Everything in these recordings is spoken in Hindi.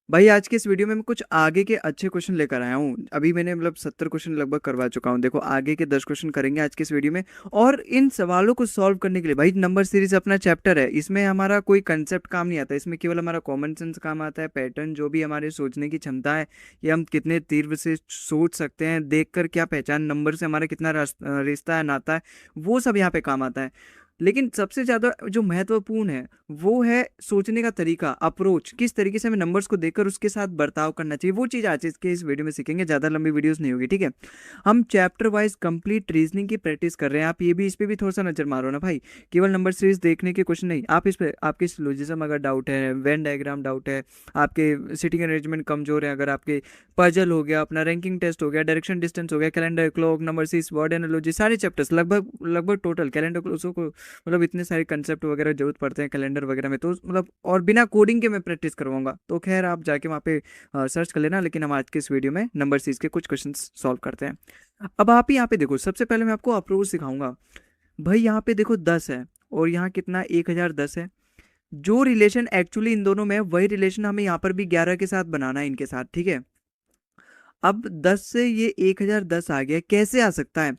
भाई आज के इस वीडियो में मैं कुछ आगे के अच्छे क्वेश्चन लेकर आया हूँ। अभी मैंने मतलब 70 क्वेश्चन लगभग करवा चुका हूँ। देखो आगे के 10 क्वेश्चन करेंगे आज के इस वीडियो में। और इन सवालों को सॉल्व करने के लिए भाई नंबर सीरीज अपना चैप्टर है, इसमें हमारा कोई कंसेप्ट काम नहीं आता, इसमें केवल हमारा कॉमन सेंस काम आता है। पैटर्न जो भी हमारे सोचने की क्षमता है, ये हम कितने तीव्र से सोच सकते हैं, देख कर क्या पहचान, नंबर से हमारा कितना रिश्ता है, नाता है, वो सब यहाँ पे काम आता है। लेकिन सबसे ज़्यादा जो महत्वपूर्ण है वो है सोचने का तरीका, अप्रोच, किस तरीके से हमें नंबर्स को देखकर उसके साथ बर्ताव करना चाहिए। वो चीज़ आज के इस वीडियो में सीखेंगे। ज़्यादा लंबी वीडियोस नहीं होगी, ठीक है। हम चैप्टर वाइज कंप्लीट रीजनिंग की प्रैक्टिस कर रहे हैं। आप ये भी इस पे भी थोड़ा सा नजर मारो ना भाई। केवल नंबर सीरीज देखने के क्वेश्चन नहीं, आप इस पे आपके सिलोजिज्म अगर डाउट है, वेन डायग्राम डाउट है, आपके सिटिंग अरेंजमेंट कमजोर है, अगर आपके पजल हो गया, अपना रैंकिंग टेस्ट हो गया, डायरेक्शन डिस्टेंस हो गया, calendar clock, number series, word analogy, सारे चैप्टर्स लगभग लगभग टोटल कैलेंडर को मतलब इतने सारे कंसेप्ट वगैरह जरूरत पड़ते हैं कैलेंडर वगैरह में, तो मतलब और बिना कोडिंग के मैं प्रैक्टिस करवाऊंगा। तो खैर आप जाके वहाँ पे सर्च कर लेना। लेकिन हम आज के इस वीडियो में नंबर सीरीज के कुछ क्वेश्चन सॉल्व करते हैं। अब आप ही यहाँ पे देखो, सबसे पहले मैं आपको अप्रोच सिखाऊंगा। भाई यहाँ पे देखो 10 है और यहाँ कितना 1010 है। जो रिलेशन एक्चुअली इन दोनों में है वही रिलेशन हमें यहाँ पर भी 11 के साथ बनाना है, इनके साथ, ठीक है। अब 10 से ये 1010 आ गया, कैसे आ सकता है।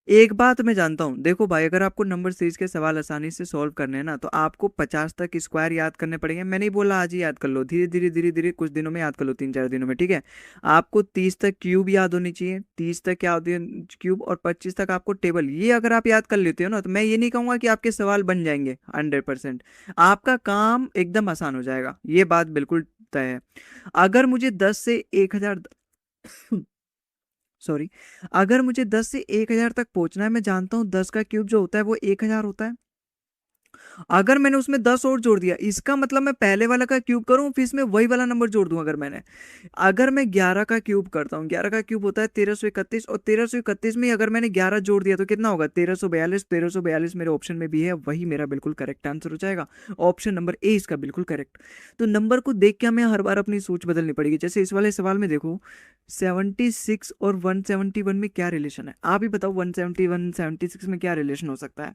एक बात मैं जानता हूँ, देखो भाई अगर आपको नंबर सीरीज के सवाल आसानी से सॉल्व करने हैं ना, तो आपको 50 तक स्क्वायर याद करने पड़ेंगे। मैं नहीं बोला आज ही याद कर लो, धीरे धीरे धीरे धीरे कुछ दिनों में याद कर लो, 3-4 दिनों में, ठीक है। आपको 30 तक क्यूब याद होनी चाहिए, 30 तक क्या होती है क्यूब, और 25 तक आपको टेबल। ये अगर आप याद कर लेते हो ना, तो मैं ये नहीं कहूंगा कि आपके सवाल बन जाएंगे 100%। आपका काम एकदम आसान हो जाएगा, ये बात बिल्कुल तय है। अगर मुझे 10 से 1000 सॉरी, अगर मुझे 10 से 1000 तक पहुंचना है, मैं जानता हूँ 10 का क्यूब जो होता है वो 1000 होता है। अगर मैंने उसमें 10 और जोड़ दिया, इसका मतलब मैं पहले वाला का क्यूब करूं फिर इसमें वही वाला नंबर जोड़ दूं। अगर मैं 11 का क्यूब करता हूँ, 11 का क्यूब होता है 1331, और 1331 में अगर मैंने 11 जोड़ दिया तो कितना होगा, 1342। 1342 मेरे ऑप्शन में भी है, वही मेरा बिल्कुल करेक्ट आंसर हो जाएगा। ऑप्शन नंबर ए इसका बिल्कुल करेक्ट। तो नंबर को देख के हमें हर बार अपनी सोच बदलनी पड़ेगी। जैसे इस वाले सवाल में देखो, 76 और 171 में क्या रिलेशन है, आप ही बताओ। 171 76 में क्या रिलेशन हो सकता है।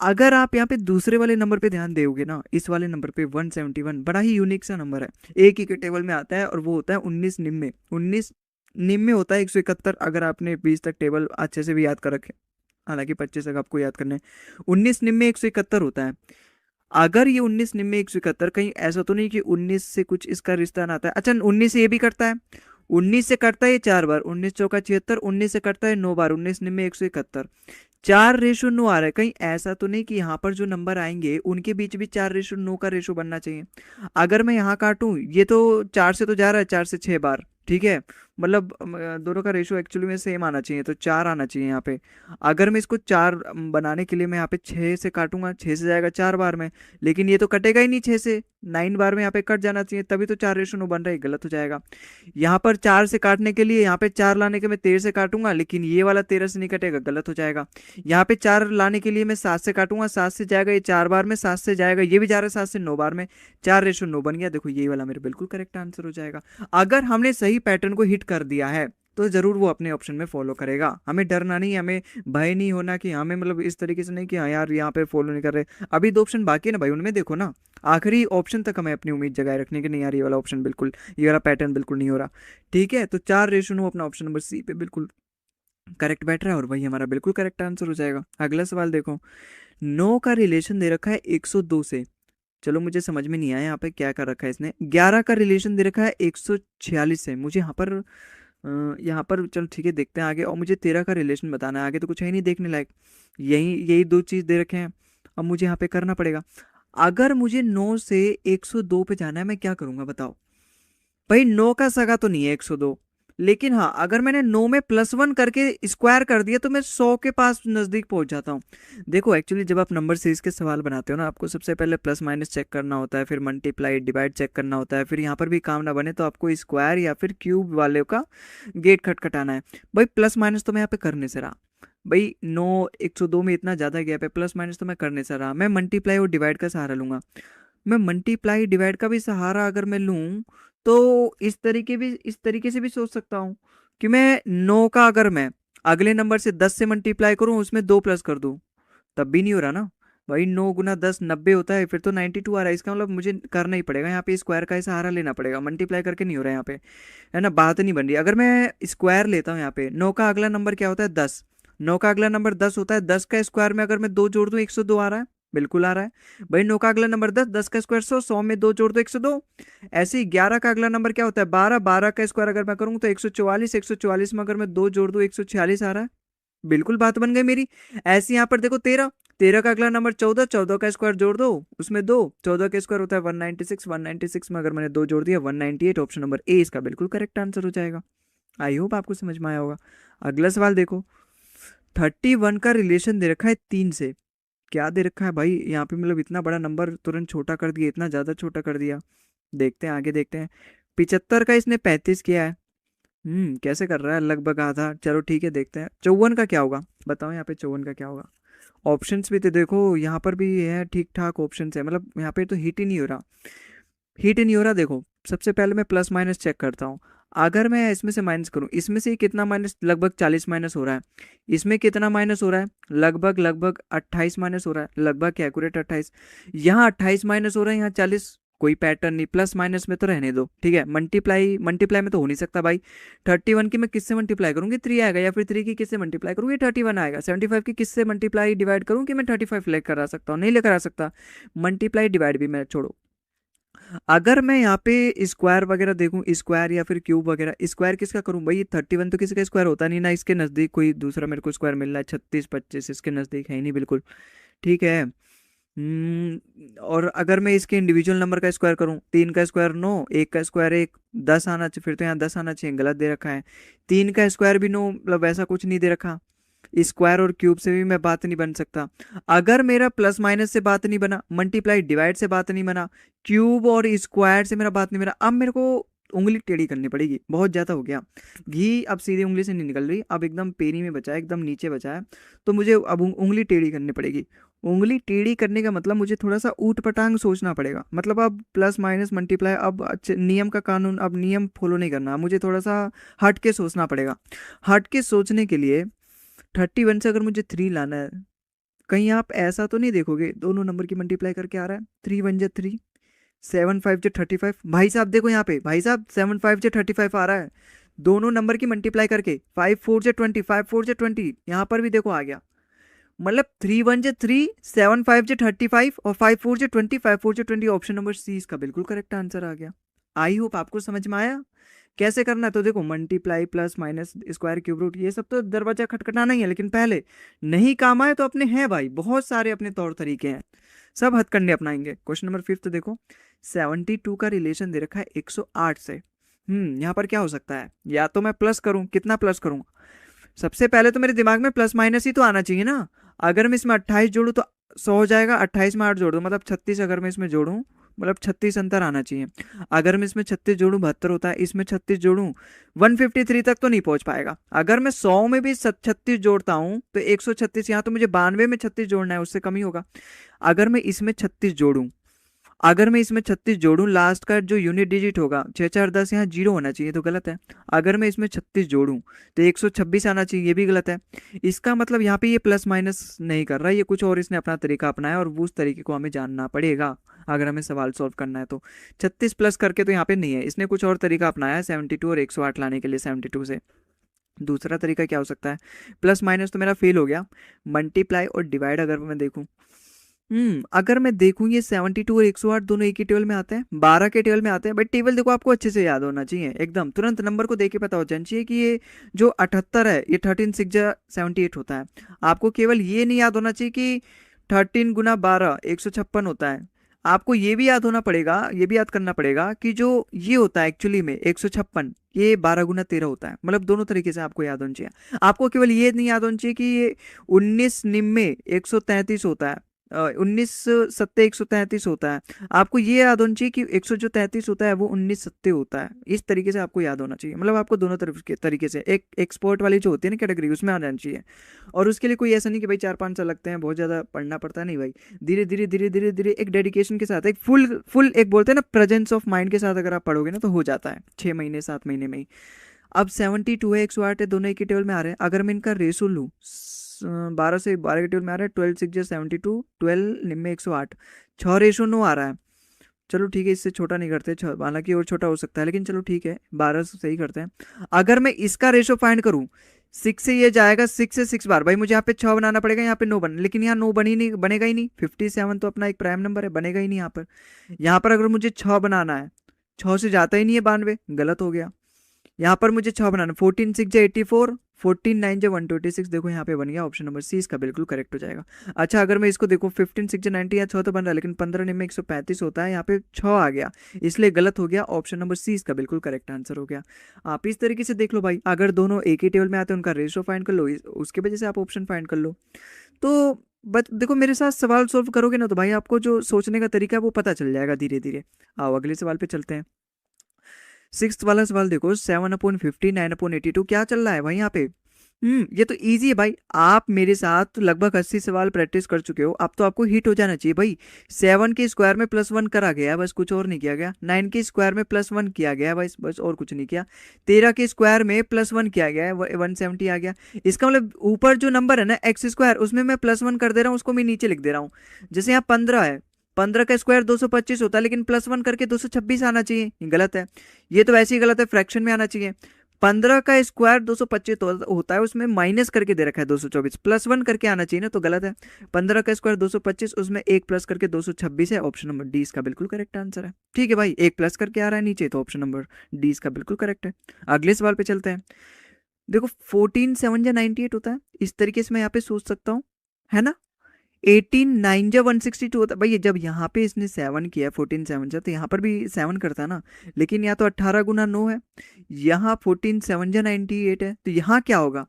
अगर आप यहाँ पे दूसरे वाले नंबर पे ध्यान दोगे ना, इस वाले नंबर पे 171 बड़ा ही यूनिक सा नंबर है, एक ही के टेबल में आता है, और वो होता है 19 निन्यानवे। 19 निन्यानवे होता है 171। अगर आपने 20 तक टेबल अच्छे से भी याद कर रखे, हालांकि 25 तक आपको याद करना है। 19 निन्यानवे 171 होता है। अगर ये 19 निन्यानवे 171, कहीं ऐसा तो नहीं कि 19 से कुछ इसका रिश्ता ना आता है। अच्छा, 19 से ये भी करता है, 19 से करता है ये 4 बार, 19 चौका 76, 19 से करता है 9 बार, 19 निन्यानवे 171। 4:9 आ रहा है, कहीं ऐसा तो नहीं कि यहाँ पर जो नंबर आएंगे उनके बीच भी 4:9 का रेशो बनना चाहिए। अगर मैं यहाँ काटूं, ये तो 4 से तो जा रहा है 4 से 6 बार, ठीक है। मतलब दोनों का रेशो एक्चुअली में सेम आना चाहिए, तो 4 आना चाहिए यहाँ पे। अगर मैं इसको 4 बनाने के लिए मैं यहाँ पे 6 से काटूंगा, 6 से जाएगा 4 बार में, लेकिन ये तो कटेगा ही नहीं 6 से, 9 बार में यहाँ पे कट जाना चाहिए, तभी तो 4:9 बन रहा है, गलत हो जाएगा। यहाँ पर 4 से काटने के लिए यहाँ पे 4 लाने के मैं 13 से काटूंगा, लेकिन ये वाला 13 से नहीं कटेगा, गलत हो जाएगा। यहाँ पे 4 लाने के लिए मैं 7 से काटूंगा, 7 से जाएगा ये 4 बार में, 7 से जाएगा ये भी जा रहा है 7 से 9 बार में, 4:9 बन गया। देखो ये वाला मेरे बिल्कुल करेक्ट आंसर हो जाएगा। अगर हमने सही पैटर्न को हिट कर दिया है तो जरूर वो अपने ऑप्शन में फॉलो करेगा। हमें डरना नहीं, हमें भय नहीं होना कि हमें मतलब इस तरीके से नहीं कि हाँ यार यहाँ पे फॉलो नहीं कर रहे। अभी 2 ऑप्शन बाकी है ना भाई, उनमें देखो ना, आखिरी ऑप्शन तक हमें अपनी उम्मीद जगाए रखने की, नहीं यार ये वाला ऑप्शन बिल्कुल, ये वाला पैटर्न बिल्कुल नहीं हो रहा। ठीक है, तो 4:9 अपना ऑप्शन नंबर सी पे बिल्कुल करेक्ट बैठ रहा है, और वही हमारा बिल्कुल करेक्ट आंसर हो जाएगा। अगला सवाल देखो, 9 का रिलेशन दे रखा है 102 से। चलो मुझे समझ में नहीं आया यहाँ पे क्या कर रखा है इसने। 11 का रिलेशन दे रखा है 146 से, मुझे यहाँ पर चलो ठीक है देखते हैं आगे। और मुझे 13 का रिलेशन बताना है, आगे तो कुछ है ही नहीं देखने लायक, यही यही दो चीज़ दे रखे हैं। अब मुझे यहाँ पे करना पड़ेगा। अगर मुझे 9 से 102 पे जाना है, मैं क्या करूँगा बताओ। भाई 9 का सगा तो नहीं है 102, लेकिन हाँ अगर मैंने 9 में +1 करके स्क्वायर कर दिया तो मैं 100 के पास नज़दीक पहुंच जाता हूँ। देखो एक्चुअली जब आप नंबर सीरीज के सवाल बनाते हो ना, आपको सबसे पहले प्लस माइनस चेक करना होता है, फिर मल्टीप्लाई डिवाइड चेक करना होता है, फिर यहाँ पर भी काम ना बने तो आपको स्क्वायर या फिर क्यूब वाले का गेट खटखटाना है। भाई प्लस माइनस तो मैं यहाँ पे करने से रहा, भाई 9 102 में इतना ज़्यादा गैप है, प्लस माइनस तो मैं करने से रहा। मैं मल्टीप्लाई और डिवाइड का सहारा लूंगा। मैं मल्टीप्लाई डिवाइड का भी सहारा अगर मैं लूं, तो इस तरीके से भी सोच सकता हूँ कि मैं 9 का अगर मैं अगले नंबर से 10 से मल्टीप्लाई करूं, उसमें 2 प्लस कर दूं, तब भी नहीं हो रहा ना। भाई 9 × 10 90 होता है, फिर तो 92 आ रहा है। इसका मतलब मुझे करना ही पड़ेगा यहाँ पे, स्क्वायर का ही सहारा लेना पड़ेगा, मल्टीप्लाई करके नहीं हो रहा है यहाँ पे, है ना, बात नहीं बन रही। अगर मैं स्क्वायर लेता हूँ यहाँ पे, 9 का अगला नंबर क्या होता है 10, 9 का अगला नंबर 10 होता है, 10 का स्क्वायर में अगर मैं 2 जोड़ दूँ 102 आ रहा है, बिल्कुल आ रहा है भाई। 9 का अगला नंबर 10, 10 का स्क्वायर 100, 100 में 2 जोड़ दो 102। ऐसे ही 11 का अगला नंबर क्या होता है 12, 12 का स्क्वायर अगर मैं करूँ तो 144, 144 में अगर मैं 2 जोड़ दूँ 146 आ रहा है, बिल्कुल बात बन गई मेरी। ऐसे यहाँ पर देखो 13, 13 का अगला नंबर 14, 14 का स्क्वायर जोड़ दो उसमें 2, 14 का स्क्वायर होता है 196, 196 में अगर मैंने 2 जोड़ दिया 198, ऑप्शन नंबर ए इसका बिल्कुल करेक्ट आंसर हो जाएगा। आई होप आपको समझ में आया होगा। अगला सवाल देखो, 31 का रिलेशन दे रखा है 3 से। क्या दे रखा है भाई यहाँ पे, मतलब इतना बड़ा नंबर तुरंत छोटा कर दिया, इतना ज़्यादा छोटा कर दिया। देखते हैं आगे, देखते हैं। 75 का इसने 35 किया है, कैसे कर रहा है, लगभग आधा, चलो ठीक है देखते हैं। 54 का क्या होगा बताओ, यहाँ पे 54 का क्या होगा। ऑप्शंस भी तो देखो यहाँ पर भी है, ठीक ठाक ऑप्शंस है, मतलब यहाँ पे तो हिट ही नहीं हो रहा, हिट ही नहीं हो रहा। देखो सबसे पहले मैं प्लस माइनस चेक करता हूँ। अगर मैं इसमें से माइनस करूँ, इसमें से कितना माइनस, लगभग 40 माइनस हो रहा है। इसमें कितना माइनस हो रहा है, लगभग लगभग 28 माइनस हो रहा है, लगभग क्या एक्यूरेट 28। यहाँ 28 माइनस हो रहा है, यहाँ 40, कोई पैटर्न नहीं, प्लस माइनस में तो रहने दो, ठीक है। मल्टीप्लाई, मल्टीप्लाई में तो हो नहीं सकता भाई। 31 की मैं किससे मल्टीप्लाई करूँगी, 3 आएगा, या फिर 3 की किससे मल्टीप्लाई करूँगी 31 आएगा। 75 की किससे मल्टीप्लाई डिवाइड करूँ कि मैं 35 लेकर आ सकता हूँ, नहीं लेकर आ सकता। मल्टीप्लाई डिवाइड भी मैं छोड़ो। अगर मैं यहाँ पे स्क्वायर वगैरह देखूं, स्क्वायर या फिर क्यूब वगैरह, स्क्वायर किसका करूं भाई, ये 31 तो किसी का स्क्वायर होता नहीं ना, इसके नज़दीक कोई दूसरा मेरे को स्क्वायर मिल रहा है, 36 25 इसके नज़दीक है ही नहीं बिल्कुल, ठीक है। और अगर मैं इसके इंडिविजुअल नंबर का स्क्वायर करूं, 3 का स्क्वायर 9, 1 का स्क्वायर 1, 10 आना चाहिए, फिर तो यहाँ 10 आना चाहिए, गलत दे रखा है। 3 का स्क्वायर भी 9, मतलब ऐसा कुछ नहीं दे रखा। स्क्वायर और क्यूब से भी मैं बात नहीं बन सकता। अगर मेरा प्लस माइनस से बात नहीं बना, मल्टीप्लाई डिवाइड से बात नहीं बना, क्यूब और स्क्वायर से मेरा बात नहीं बना, अब मेरे को उंगली टेढ़ी करनी पड़ेगी, बहुत ज़्यादा हो गया। घी अब सीधे उंगली से नहीं निकल रही, अब एकदम पेरी में बचा है, एकदम नीचे बचा है, तो मुझे अब उंगली टेढ़ी करनी पड़ेगी। उंगली टेढ़ी करने का मतलब मुझे थोड़ा सा ऊट पटांग सोचना पड़ेगा, मतलब अब प्लस माइनस मल्टीप्लाई, अब नियम का कानून, अब नियम फॉलो नहीं करना, मुझे थोड़ा सा हट के सोचना पड़ेगा। हट के सोचने के लिए 31 से अगर मुझे 3 लाना है, कहीं आप ऐसा तो नहीं देखोगे दोनों नंबर की मल्टीप्लाई करके आ रहा है, 3 1 जा 3, 7 5 जा 35। भाई साहब देखो यहाँ पे, भाई साहब 7 5 जा 35 आ रहा है, दोनों नंबर की मल्टीप्लाई करके। 5 4 जा 20, 5 4 जा 20, यहाँ पर भी देखो आ गया। मतलब 3 1 जा 3, 7 5 जा 35 और 5 4 जा 20, 5 4 जा 20, ऑप्शन नंबर सी इसका बिल्कुल करेक्ट आंसर आ गया। आई होप आपको समझ में आया कैसे करना है। तो देखो multiply, plus minus, square, cube root, ये सब तो दरवाजा खटखटाना ही है, लेकिन पहले नहीं काम आए तो अपने हैं भाई, बहुत सारे अपने तौर तरीके हैं, सब हथकंडे अपनाएंगे। क्वेश्चन नंबर 5 देखो, 72 का रिलेशन दे रखा है 108 से। यहाँ पर क्या हो सकता है, या तो मैं प्लस करूँ, कितना प्लस करूँगा, सबसे पहले तो मेरे दिमाग में प्लस माइनस ही तो आना चाहिए ना। अगर मैं इसमें 28 जोड़ूँ तो 100 हो जाएगा, 28 में 8 जोड़ दूँ मतलब 36, अगर मैं इसमें जोड़ूँ मतलब 36 अंतर आना चाहिए। अगर मैं इसमें 36 जोड़ूँ 72 होता है, इसमें 36 जोड़ूँ 153 तक तो नहीं पहुंच पाएगा। अगर मैं 100 में भी 36 जोड़ता हूँ तो 136, यहाँ तो मुझे 92 में 36 जोड़ना है, उससे कम ही होगा। अगर मैं इसमें 36 जोड़ूँ, अगर मैं इसमें 36 जोड़ूं, लास्ट का जो यूनिट डिजिट होगा 6 4 10, यहाँ 0 होना चाहिए, तो गलत है। अगर मैं इसमें 36 जोड़ूं तो 126 आना चाहिए, ये भी गलत है। इसका मतलब यहाँ पे ये प्लस माइनस नहीं कर रहा, ये कुछ और इसने अपना तरीका अपनाया, और वो उस तरीके को हमें जानना पड़ेगा अगर हमें सवाल सॉल्व करना है तो। 36 प्लस करके तो यहाँ पे नहीं है, इसने कुछ और तरीका अपनाया है 72 और 108 लाने के लिए 72 से। दूसरा तरीका क्या हो सकता है, प्लस माइनस तो मेरा फेल हो गया, मल्टीप्लाई और डिवाइड अगर मैं देखूं, अगर मैं देखूं ये 72 और 108 दोनों एक ही टेबल में आते हैं, 12 के टेबल में आते हैं। बट टेबल देखो आपको अच्छे से याद होना चाहिए, एकदम तुरंत नंबर को देख के पता हो जाना चाहिए कि ये जो 78 है ये 13 6 जा 78 होता है। आपको केवल ये नहीं याद होना चाहिए कि 13 गुना 12 156 होता है। आपको ये भी याद होना पड़ेगा, ये भी याद करना पड़ेगा कि जो ये होता है एक्चुअली में 156, ये 12 गुना 13 होता है, मतलब दोनों तरीके से आपको याद होना चाहिए। आपको केवल ये नहीं याद होना चाहिए कि ये 19 निम्मे 133 होता है, 19 सत्ते 133 होता है। आपको ये याद होना चाहिए कि 133 होता है वो 19 सत्ते होता है, इस तरीके से आपको याद होना चाहिए। मतलब आपको दोनों तरफ के तरीके से, एक एक्सपोर्ट वाली जो होती है ना कैटेगरी, उसमें आ जाना चाहिए। और उसके लिए कोई ऐसा नहीं कि भाई 4 5 साल लगते हैं, बहुत ज़्यादा पढ़ना पड़ता है, नहीं भाई, धीरे धीरे धीरे धीरे धीरे एक डेडिकेशन के साथ, एक फुल एक बोलते हैं ना प्रेजेंस ऑफ माइंड के साथ अगर आप पढ़ोगे ना तो हो जाता है 6 महीने 7 महीने में ही। अब 72 है, 108 है, दोनों एक ही टेबल में आ रहे हैं। अगर मैं इनका रेशो लूँ 12 से 12 के टेबल में आ रहा है, 12 6 72, 12 निम्न 108, 6:9 आ रहा है। चलो ठीक है, इससे छोटा नहीं करते, हालांकि और छोटा हो सकता है, लेकिन चलो ठीक है 12 से सही करते हैं। अगर मैं इसका रेशो फाइंड करूं, 6 से ये जाएगा, 6 से 6 बार, भाई मुझे यहाँ पे 6 बनाना पड़ेगा, यहाँ पे 9 बन, लेकिन यहाँ 9 बनी नहीं, बनेगा ही नहीं। 57 तो अपना एक प्राइम नंबर है, बनेगा ही नहीं यहाँ पर। यहाँ पर अगर मुझे 6 बनाना है, 6 से जाता ही नहीं है 92, गलत हो गया। यहाँ पर मुझे 6 बनाना, 14 6 जा 84, 14 9 जा 126, देखो यहाँ पे बन गया, ऑप्शन नंबर सी इसका बिल्कुल करेक्ट हो जाएगा। अच्छा अगर मैं इसको देखो 15 6 जा 90, या 6 तो बन रहा है, लेकिन 15 निम्न 135 होता है, यहाँ पे 6 आ गया, इसलिए गलत हो गया। ऑप्शन नंबर सी इसका बिल्कुल करेक्ट आंसर हो गया। आप इस तरीके से देख लो भाई, अगर दोनों एक ही टेबल में आते हैं उनका रेशो फाइंड कर लो, उसके वजह से आप ऑप्शन फाइंड कर लो। तो बट देखो मेरे साथ सवाल सॉल्व करोगे ना, तो भाई आपको जो सोचने का तरीका है वो पता चल जाएगा धीरे धीरे। आओ अगले सवाल पे चलते हैं। 6th वाला सवाल देखो, 7/50 9/82 क्या चल रहा है भाई यहाँ पे। ये तो इजी है भाई, आप मेरे साथ लगभग 80 सवाल प्रैक्टिस कर चुके हो, अब तो आपको हिट हो जाना चाहिए भाई। 7 के स्क्वायर में +1 करा गया है, बस कुछ और नहीं किया गया। 9 के स्क्वायर में +1 किया गया है, बस और कुछ नहीं किया। 13 के स्क्वायर में +1 किया गया है, 170 आ गया। इसका मतलब ऊपर जो नंबर है ना x², उसमें मैं +1 कर दे रहा हूँ, उसको मैं नीचे लिख दे रहा हूँ। जैसे यहाँ 15 है, 15 का स्क्वायर 225 होता है, लेकिन +1 करके 226 आना चाहिए, गलत है। ये तो वैसे ही गलत है, फ्रैक्शन में आना चाहिए। 15 का स्क्वायर 225 होता है, उसमें माइनस करके दे रखा है 224, +1 करके आना चाहिए ना, तो गलत है। 15 का स्क्वायर 225, उसमें 1 प्लस करके 226 है, ऑप्शन नंबर डी इसका बिल्कुल करेक्ट आंसर है। ठीक है भाई, 1 प्लस करके आ रहा है नीचे, तो ऑप्शन नंबर डी इसका बिल्कुल करेक्ट है। अगले सवाल पे चलते हैं। देखो 14 7 या 98 होता है, इस तरीके से मैं यहाँ पे सोच सकता हूँ, है ना। 18 9 जा 162 होता है भाई, जब यहाँ पे इसने 7 किया 14 7 जा, तो यहाँ पर भी 7 करता है ना, लेकिन यहाँ तो 18 गुना 9 है, यहाँ 14 7 जा 98 है, तो यहाँ क्या होगा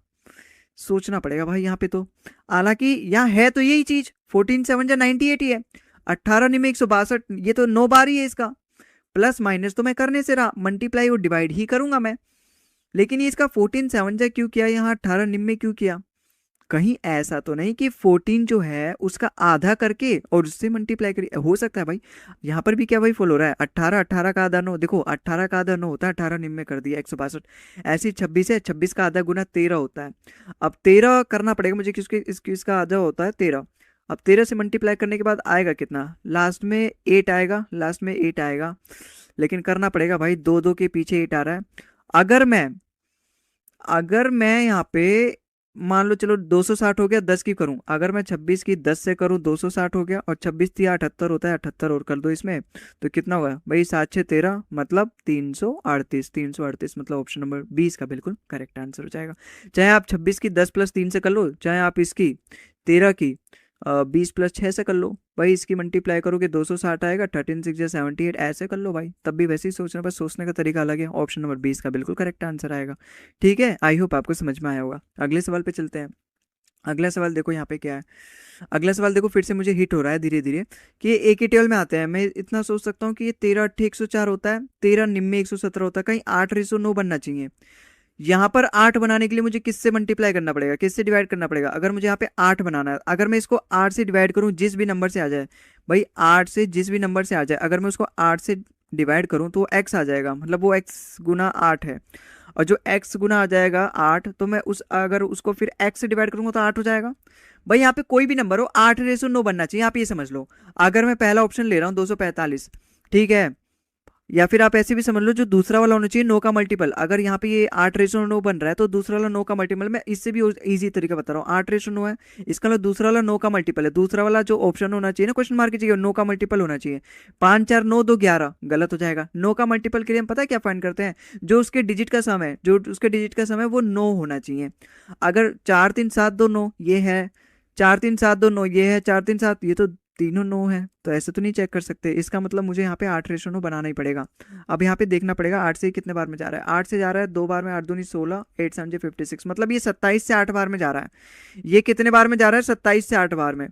सोचना पड़ेगा भाई यहाँ पे। तो हालांकि यहाँ है तो यही चीज, 14 7 जा 98 ही है, 18 निम्न 162, ये तो 9 बार ही है इसका। प्लस माइनस तो मैं करने से रहा, मल्टीप्लाई और डिवाइड ही करूंगा मैं, लेकिन ये इसका 14 7 जा क्यों किया, यहाँ 18 निम्न क्यों किया। कहीं ऐसा तो नहीं कि 14 जो है उसका आधा करके और उससे मल्टीप्लाई करिए, हो सकता है भाई। यहाँ पर भी क्या भाई फॉलो हो रहा है, 18 18 का आधा 9, देखो 18 का आधा 9 होता है, 18 निम्न में कर दिया 162। ऐसी 26 है, 26 का आधा गुना 13 होता है। अब 13 करना पड़ेगा मुझे, क्योंकि इसका आधा होता है 13। अब 13 से मल्टीप्लाई करने के बाद आएगा कितना, लास्ट में 8 आएगा, लास्ट में 8 आएगा, लेकिन करना पड़ेगा भाई, 2 2 के पीछे 8 आ रहा है। अगर मैं यहाँ पे मान लो, चलो 260 हो गया, 10 की करूं, अगर मैं 26 की 10 से करूं 260 हो गया, और 26 थी 78 होता है, 78 और कर दो इसमें, तो कितना हुआ भाई, 7 6 13 मतलब 338, 338 मतलब ऑप्शन नंबर 20 का बिल्कुल करेक्ट आंसर हो जाएगा। चाहे आप 26 की 10 + 3 से कर लो, चाहे आप इसकी 13 की 20 + 6 से कर लो भाई, इसकी मल्टीप्लाई करोगे 260 आएगा, 13 6 जा 78, ऐसे कर लो भाई, तब भी वैसे ही सोचना, बस सोचने का तरीका अलग है। ऑप्शन नंबर 20 का बिल्कुल करेक्ट आंसर आएगा। ठीक है, आई होप आपको समझ में आया होगा। अगले सवाल पे चलते हैं। अगला सवाल देखो यहाँ पे क्या है। अगला सवाल देखो, फिर से मुझे हिट हो रहा है धीरे धीरे कि ये एक ही टेबल में आते हैं। मैं इतना सोच सकता हूँ कि ये 13 8 104 होता है, 13 निम्न 117 होता है, कहीं 8:9 बनना चाहिए। यहाँ पर 8 बनाने के लिए मुझे किससे मल्टीप्लाई करना पड़ेगा, किससे डिवाइड करना पड़ेगा। अगर मुझे यहाँ पे 8 बनाना है, अगर मैं इसको 8 से डिवाइड करूँ, जिस भी नंबर से आ जाए भाई, 8 से जिस भी नंबर से आ जाए, अगर मैं उसको 8 से डिवाइड करूँ तो x आ जाएगा, मतलब वो x गुना 8 है। और जो x गुना आ जाएगा 8, तो मैं अगर उसको फिर x से डिवाइड करूंगा तो 8 हो जाएगा। भाई यहाँ पे कोई भी नंबर हो 8:9 बनना चाहिए, आप ये समझ लो। अगर मैं पहला ऑप्शन ले रहा हूँ 245, ठीक है, या फिर आप ऐसे भी समझ लो जो दूसरा वाला होना चाहिए 9 का मल्टीपल। अगर यहाँ पे ये 8:9 बन रहा है, तो दूसरा वाला 9 का मल्टीपल, मैं इससे भी इजी तरीका बता रहा हूँ। 8:9 है, इसका मतलब दूसरा वाला 9 का मल्टीपल है। दूसरा वाला जो ऑप्शन होना चाहिए ना क्वेश्चन मार्क की जगह, 9 का मल्टीपल होना चाहिए। 5 4 9 2 11, गलत हो जाएगा। 9 का मल्टीपल के लिए हम पता है क्या फाइंड करते हैं, जो उसके डिजिट का सम है, जो उसके डिजिट का सम है वो 9 होना चाहिए। अगर 4 3 7 2 9 ये है, 4 3 7 2 9 ये है, 4 3 7, ये तो तीनों 9 है, तो ऐसे तो नहीं चेक कर सकते। इसका मतलब मुझे यहाँ पे 8:9 बनाना ही पड़ेगा। अब यहाँ पे देखना पड़ेगा 8 से कितने बार में जा रहा है। 8 से जा रहा है 2 बार में, 8 दूनी 16, 8 7 56, मतलब ये 27 से 8 बार में जा रहा है। ये कितने बार में जा रहा है, 27 से 8 बार में।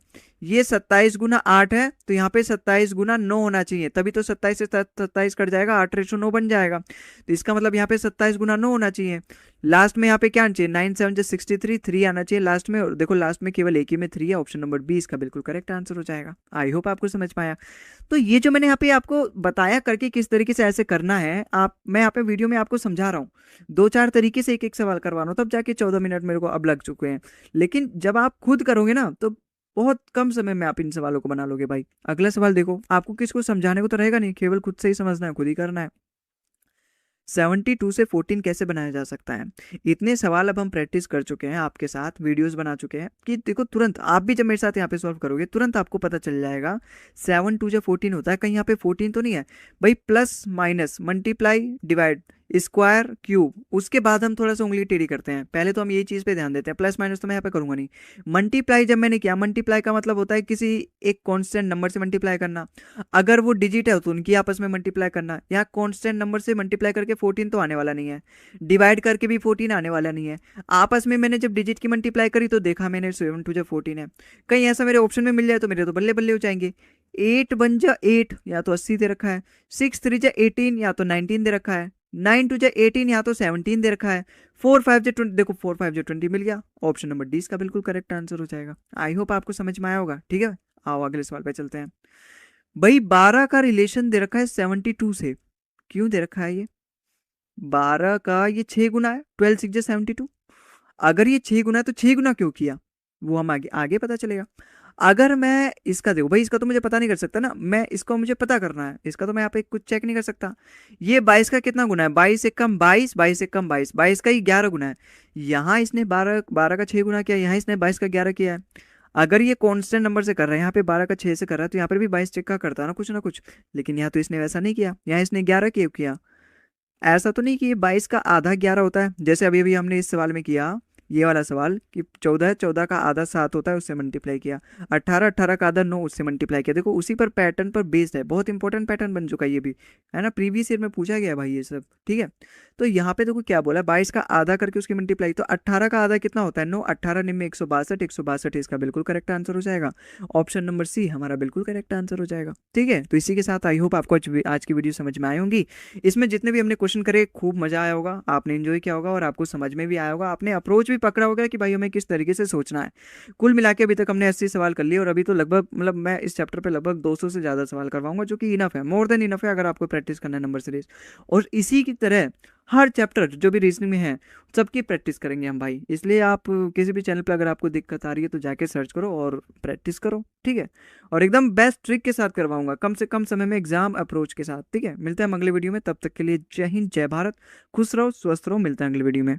ये 27 गुना 8 है, तो यहाँ पे 27 गुना 9 होना चाहिए, तभी तो 27 से 27 कट जाएगा, 8:9 बन जाएगा। तो इसका मतलब यहाँ पे 27 गुना 9 होना चाहिए। लास्ट में यहाँ पे क्या आना चाहिए, 9 7 63, 3 आना चाहिए लास्ट में, और देखो लास्ट में केवल एक ही में 3 है, ऑप्शन नंबर बी इसका बिल्कुल करेक्ट आंसर हो जाएगा। आई होप आपको समझ पाया। तो ये जो मैंने यहाँ पे आपको बताया करके किस तरीके से ऐसे करना है, मैं यहाँ पे वीडियो में आपको समझा रहा हूँ, 2-4 तरीके से एक एक सवाल करवा रहा हूँ, तब जाके 14 मिनट मेरे को अब लग चुके हैं। लेकिन जब आप खुद करोगे ना, तो बहुत कम समय में आप इन सवालों को बना लोगे भाई। अगला सवाल देखो, आपको किसको समझाने को तो रहेगा नहीं, केवल खुद से ही समझना है, खुद ही करना है। 72 से 14 कैसे बनाया जा सकता है। इतने सवाल अब हम प्रैक्टिस कर चुके हैं, आपके साथ वीडियोस बना चुके हैं कि देखो तुरंत आप भी जब मेरे साथ यहाँ पे सॉल्व करोगे, तुरंत आपको पता चल जाएगा 7 2 14 होता है, कहीं यहाँ पे 14 तो नहीं है भाई। Plus minus multiply divide square cube, उसके बाद हम थोड़ा सा उंगली टेढ़ी करते हैं, पहले तो हम ये चीज़ पे ध्यान देते हैं। प्लस माइनस तो मैं यहाँ पे करूंगा नहीं। मल्टीप्लाई जब मैंने किया, मल्टीप्लाई का मतलब होता है किसी एक कांस्टेंट नंबर से मल्टीप्लाई करना, अगर वो डिजिट है तो उनकी आपस में मल्टीप्लाई करना। यहाँ कांस्टेंट नंबर से मल्टीप्लाई करके 14 तो आने वाला नहीं है, डिवाइड करके भी 14 आने वाला नहीं है। आपस में मैंने जब डिजिट की मल्टीप्लाई करी तो देखा मैंने 7 2 14 है, कहीं ऐसा मेरे ऑप्शन में मिल जाए तो मेरे तो बल्ले बल्ले हो जाएंगे। 8 1 8 या तो 80 दे रखा है, 6 3 18 या तो 19 दे रखा है, 9 2 18 या तो 17 दे रखा है, 4 5 20, देखो 4 5 20 मिल गया, ऑप्शन नंबर डी इसका बिल्कुल करेक्ट आंसर हो जाएगा। आई होप आपको समझ में आया होगा। ठीक है, आओ अगले सवाल पे चलते हैं। भाई 12 का रिलेशन दे रखा है 72 से, क्यों दे रखा है ये 12 का, ये 6 गुना है, 12 6 72। अगर ये 6 गुना है तो 6 गुना क्यों किया, वो हम आगे आगे पता चलेगा। अगर मैं इसका, देखो भाई इसका तो मुझे पता नहीं कर सकता ना, मैं इसको मुझे पता करना है, इसका तो मैं यहाँ पे कुछ चेक नहीं कर सकता। ये 22 का कितना गुना है, 22 एक कम 22, 22 एक कम 22, 22 का ही 11 गुना है। यहाँ इसने 12 का 6 गुना किया, यहाँ इसने 22 का 11 किया है। अगर ये कांस्टेंट नंबर से कर रहा है, यहाँ पे 12 का 6 से कर रहा है, तो यहाँ पर भी 22 चेक का करता है ना कुछ। लेकिन यहाँ तो इसने वैसा नहीं किया, यहाँ इसने 11 किया। ऐसा तो नहीं कि ये 22 का आधा 11 होता है, जैसे अभी अभी हमने इस सवाल में किया, ये वाला सवाल कि 14 है, 14 का आधा 7 होता है, उससे मल्टीप्लाई किया। 18 18 का आधा 9, उससे मल्टीप्लाई किया। देखो उसी पर पैटर्न पर बेस्ड है, बहुत इंपॉर्टेंट पैटर्न बन चुका है ये भी, है ना, प्रीवियस ईयर में पूछा गया भाई ये सब। ठीक है, तो यहाँ पे देखो क्या बोला, 22 का आधा करके उसकी मल्टीप्लाई, तो 18 का आधा कितना होता है 9, 18 निम्न 162, 162 इसका बिल्कुल करेक्ट आंसर हो जाएगा। ऑप्शन नंबर सी हमारा बिल्कुल करेक्ट आंसर हो जाएगा। ठीक है, तो इसी के साथ आई होप आपको आज की वीडियो समझ में आई होंगी। इसमें जितने भी हमने क्वेश्चन करे खूब मजा आया होगा, आपने एंजॉय किया होगा और आपको समझ में भी आया होगा, आपने अप्रोच भी पकड़ा होगा कि भाई हमें किस तरीके से सोचना है। कुल मिला के अभी तक हमने 80 सवाल कर लिए, और अभी तो लगभग मतलब मैं इस चैप्टर पे लगभग 200 से ज़्यादा सवाल करवाऊंगा, जो कि इनफ है, मोर देन इनफ है अगर आपको प्रैक्टिस करना है नंबर सीरीज। और इसी की तरह हर चैप्टर जो भी रीजनिंग में है सबकी प्रैक्टिस करेंगे हम भाई। इसलिए आप किसी भी चैनल पर अगर आपको दिक्कत आ रही है तो जाके सर्च करो और प्रैक्टिस करो। ठीक है, और एकदम बेस्ट ट्रिक के साथ करवाऊंगा, कम से कम समय में एग्जाम अप्रोच के साथ। ठीक है, मिलते हैं हम अगले वीडियो में, तब तक के लिए जय हिंद, जय भारत, खुश रहो, स्वस्थ रहो, मिलते हैं अगले वीडियो में।